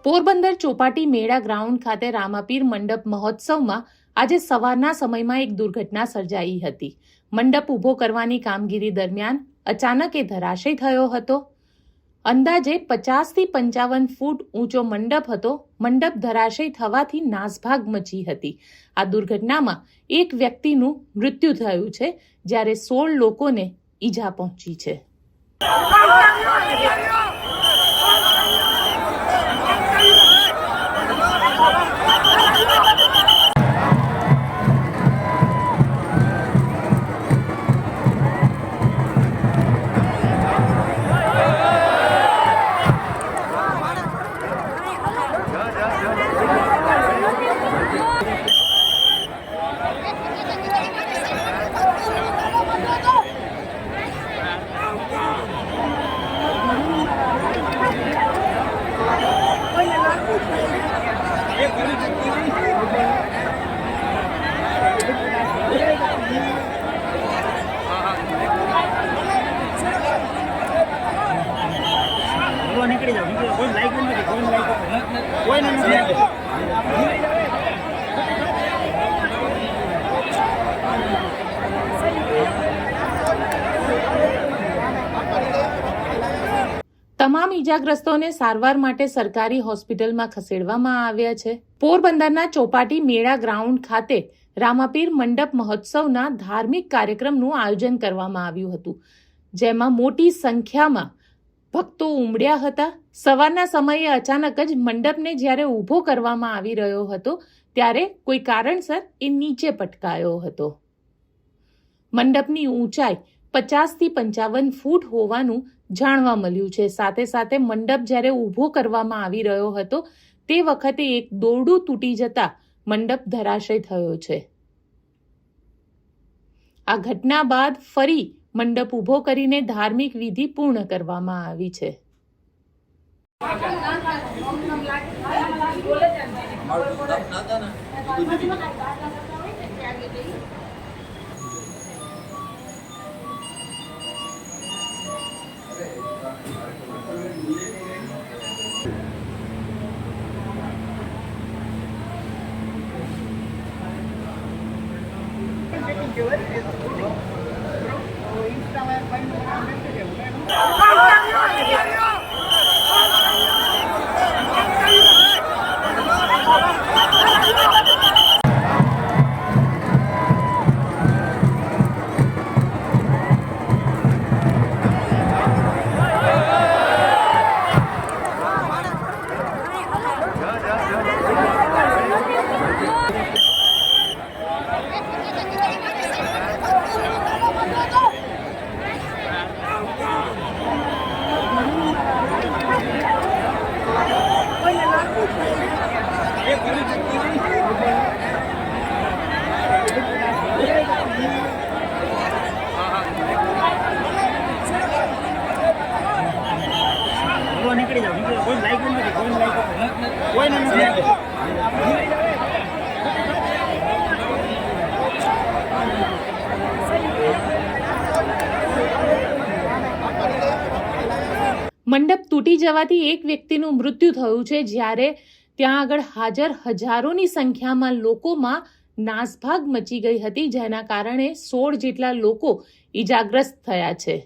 પોરબંદર ચોપાટી મેળા ગ્રાઉન્ડ ખાતે રામાપીર મંડપ મહોત્સવમાં આજે સવારના સમયમાં એક દુર્ઘટના સર્જાઈ હતી. મંડપ ઊભો કરવાની કામગીરી દરમિયાન અચાનક એ ધરાશય થયો હતો. અંદાજે 50 થી 55 ફૂટ ઊંચો મંડપ હતો. મંડપ ધરાશય થવાથી નાસભાગ મચી હતી. આ દુર્ઘટનામાં એક વ્યક્તિનું મૃત્યુ થયું છે, જ્યારે 16 લોકોને ઈજા પહોંચી છે. નીકળી જાવ કોઈ લાઈક નથી કોઈ નથી તમામ ઈજાગ્રસ્તોને સારવાર માટે સરકારી હોસ્પિટલમાં ખસેડવામાં આવ્યા છે. પોરબંદરના ચોપાટી મેળા ગ્રાઉન્ડ ખાતે રામાપીર મંડપ મહોત્સવના ધાર્મિક કાર્યક્રમનું આયોજન કરવામાં આવ્યું હતું, જેમાં મોટી સંખ્યામાં ભક્તો ઉમટ્યા હતા. સવારના સમયે અચાનક જ મંડપને જ્યારે ઊભો કરવામાં આવી રહ્યો હતો, ત્યારે કોઈ કારણસર એ નીચે પટકાયો હતો. મંડપની ઊંચાઈ 50 થી 55 ફૂટ હોવાનું જાણવા મળ્યું છે. સાથે સાથે મંડપ જ્યારે ઊભો કરવામાં આવી રહ્યો હતો, તે વખતે એક દોરડું તૂટી જતા મંડપ ધરાશય થયો છે. આ ઘટના બાદ ફરી મંડપ ઊભો કરીને ધાર્મિક વિધિ પૂર્ણ કરવામાં આવી છે. નીકળી જાવ કોઈ લાઈક નથી કોઈ નથી મંડપ તૂટી જવાથી એક વ્યક્તિનું મૃત્યુ થયું છે, જ્યારે ત્યાં આગળ હાજર હજારોની સંખ્યામાં લોકોમાં નાસભાગ મચી ગઈ હતી, જેના કારણે 16 જેટલા લોકો ઈજાગ્રસ્ત થયા છે.